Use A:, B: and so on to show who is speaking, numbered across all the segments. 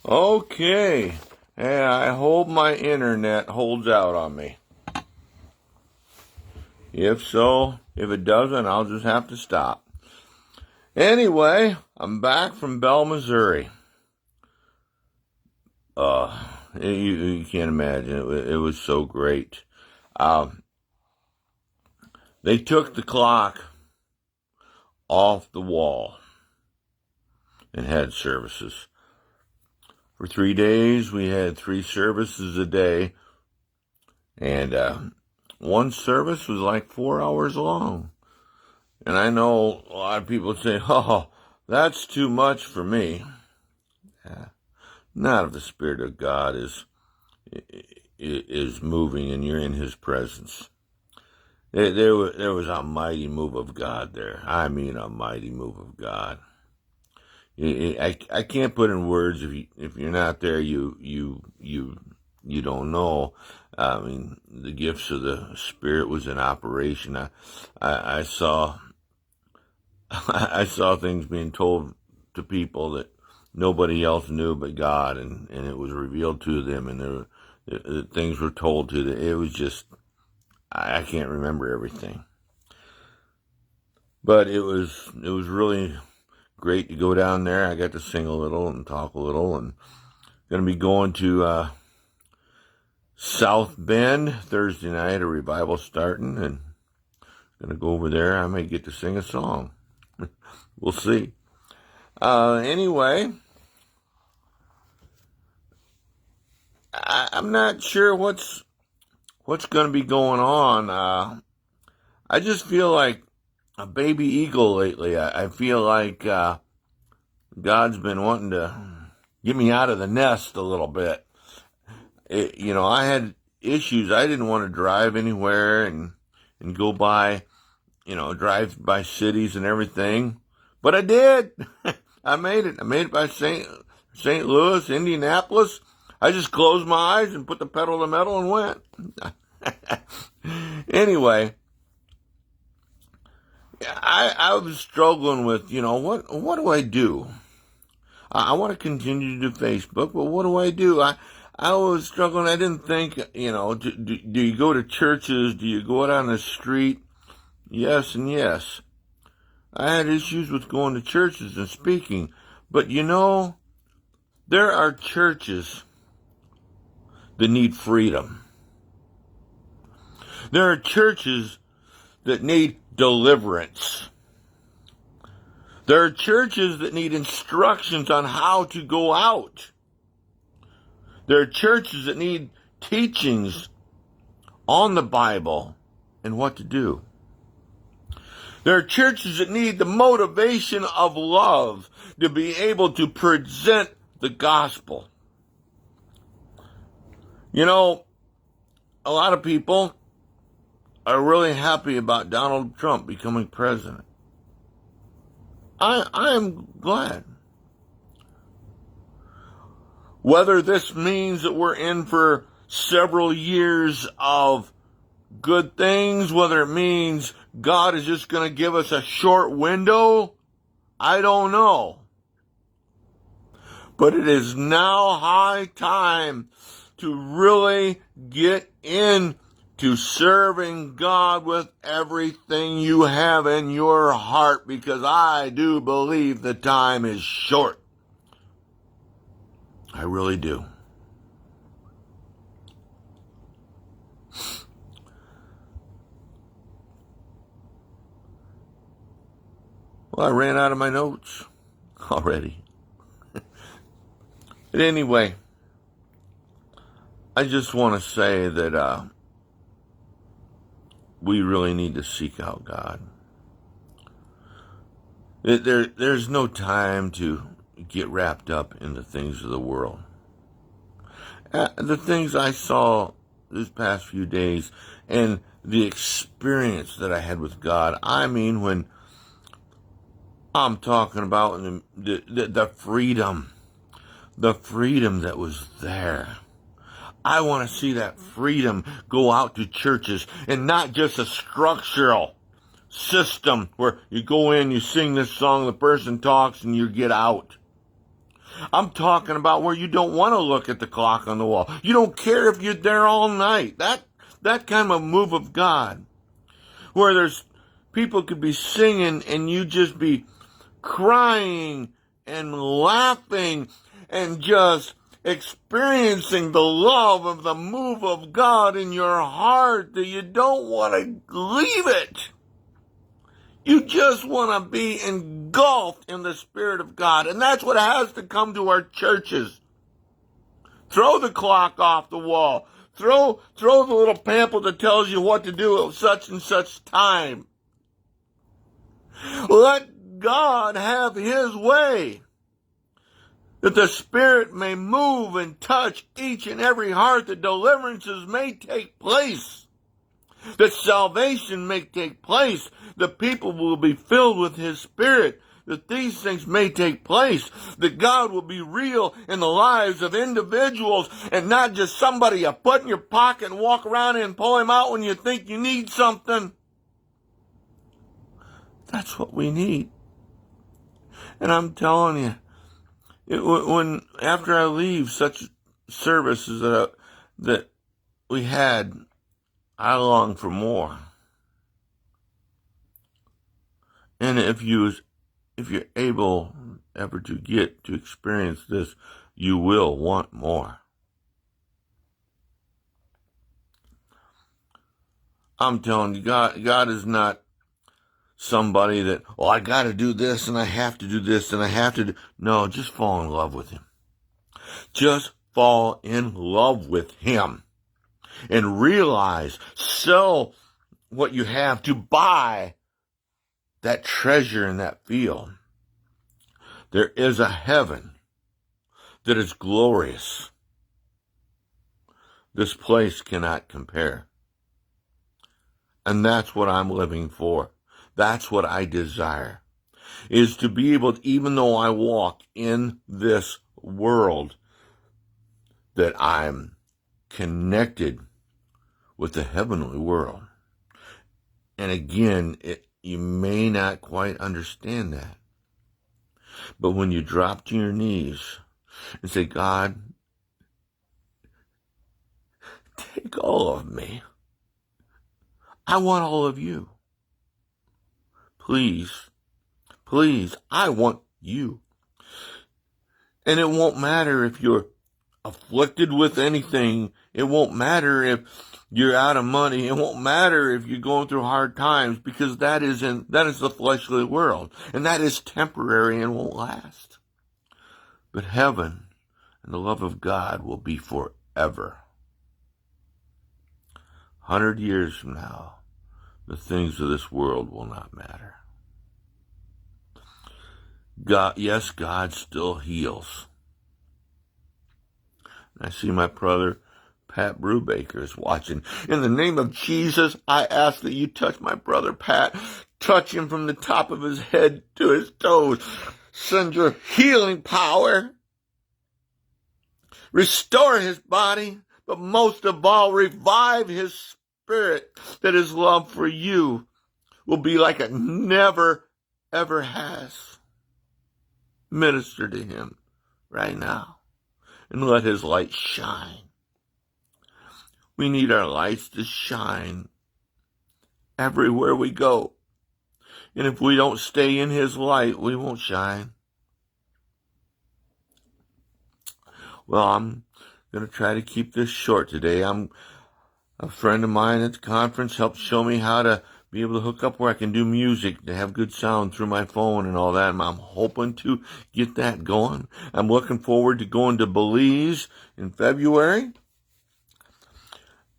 A: Okay. Hey, I hope my internet holds out on me. If so, if it doesn't, I'll just have to stop. Anyway, I'm back from Bell, Missouri. You can't imagine. It was so great. They took the clock off the wall and had services. For 3 days, we had 3 services a day, and one service was like 4 hours long. And I know a lot of people say, oh, that's too much for me. Not if the Spirit of God is moving and you're in His presence. There was a mighty move of God there. I mean, a mighty move of God. I can't put in words. If you're not there, you don't know. I mean, the gifts of the Spirit was in operation. I saw I saw things being told to people that nobody else knew but God, and it was revealed to them, and things were told to them. It was just, I can't remember everything, but it was really great to go down there. I got to sing a little and talk a little, and going to be going to South Bend Thursday night, a revival starting, and going to go over there. I may get to sing a song. We'll see. Anyway, I'm not sure what's going to be going on. I just feel like a baby eagle lately. I feel like God's been wanting to get me out of the nest a little bit. I had issues. I didn't want to drive anywhere and go by, drive by cities and everything. But I did. I made it. I made it by St. Louis, Indianapolis. I just closed my eyes and put the pedal to the metal and went. Anyway, I was struggling with, what do I do? I want to continue to do Facebook, but what do I do? I was struggling. I didn't think, do you go to churches? Do you go out on the street? Yes and yes. I had issues with going to churches and speaking. But there are churches that need freedom. There are churches that need deliverance. There are churches that need instructions on how to go out. There are churches that need teachings on the Bible and what to do. There are churches that need the motivation of love to be able to present the gospel. A lot of people are really happy about Donald Trump becoming president. I am glad. Whether this means that we're in for several years of good things, whether it means God is just going to give us a short window, I don't know. But it is now high time to really get into serving God with everything you have in your heart, because I do believe the time is short. I really do. Well, I ran out of my notes already. But anyway, I just want to say that we really need to seek out God. There's no time to get wrapped up in the things of the world. The things I saw this past few days and the experience that I had with God, I mean, when I'm talking about the freedom that was there. I want to see that freedom go out to churches, and not just a structural system where you go in, you sing this song, the person talks, and you get out. I'm talking about where you don't want to look at the clock on the wall. You don't care if you're there all night. That kind of move of God, where there's people could be singing and you just be crying and laughing and just experiencing the love of the move of God in your heart that you don't want to leave it. You just want to be engulfed in the Spirit of God. And that's what has to come to our churches. Throw the clock off the wall. Throw the little pamphlet that tells you what to do at such and such time. Let God have His way, that the Spirit may move and touch each and every heart, that deliverances may take place, that salvation may take place, the people will be filled with His Spirit, that these things may take place, that God will be real in the lives of individuals and not just somebody you put in your pocket and walk around and pull him out when you think you need something. That's what we need. And I'm telling you, after I leave such services that we had, I long for more. And if you're able ever to get to experience this, you will want more. I'm telling you, God is not somebody that, I got to do this and I have to do this and I have to do. No, just fall in love with Him. Just fall in love with Him and realize, sell what you have to buy that treasure in that field. There is a heaven that is glorious. This place cannot compare. And that's what I'm living for. That's what I desire, is to be able to, even though I walk in this world, that I'm connected with the heavenly world. And again, you may not quite understand that. But when you drop to your knees and say, God, take all of me. I want all of you. Please, I want you. And it won't matter if you're afflicted with anything. It won't matter if you're out of money. It won't matter if you're going through hard times, because that is the fleshly world. And that is temporary and won't last. But heaven and the love of God will be forever. 100 years from now, the things of this world will not matter. God still heals. I see my brother Pat Brubaker is watching. In the name of Jesus, I ask that you touch my brother Pat. Touch him from the top of his head to his toes. Send your healing power. Restore his body, but most of all, revive his spirit, that his love for you will be like it never, ever has. Minister to him right now and let his light shine. We need our lights to shine everywhere we go. And if we don't stay in his light, we won't shine. Well, I'm going to try to keep this short today. A friend of mine at the conference helped show me how to be able to hook up where I can do music, to have good sound through my phone and all that. And I'm hoping to get that going. I'm looking forward to going to Belize in February.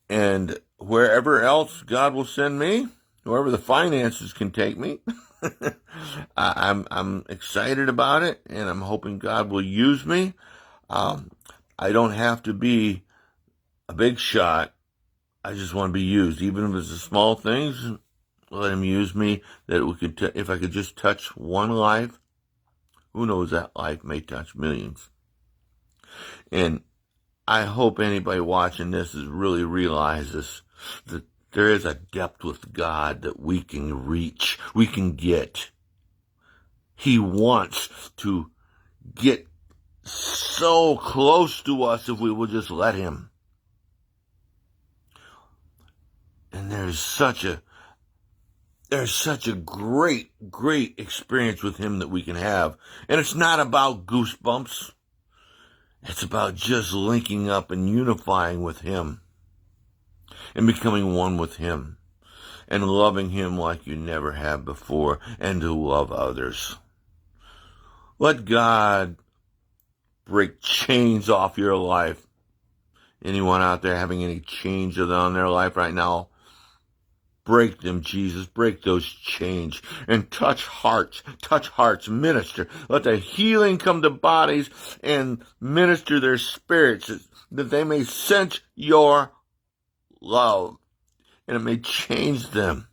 A: And wherever else God will send me, wherever the finances can take me, I'm excited about it, and I'm hoping God will use me. I don't have to be a big shot. I just want to be used, even if it's the small things. Let him use me. That we could, if I could just touch one life, who knows, that life may touch millions. And I hope anybody watching this really realizes that there is a depth with God that we can reach, we can get. He wants to get so close to us if we will just let him. And there's such a great experience with him that we can have. And it's not about goosebumps. It's about just linking up and unifying with him and becoming one with him and loving him like you never have before, and to love others. Let God break chains off your life. Anyone out there having any chains on their life right now? Break them, Jesus. Break those chains and touch hearts, minister. Let the healing come to bodies and minister their spirits, that they may sense your love and it may change them,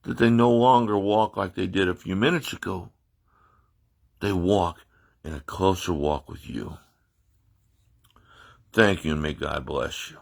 A: that they no longer walk like they did a few minutes ago. They walk in a closer walk with you. Thank you, and may God bless you.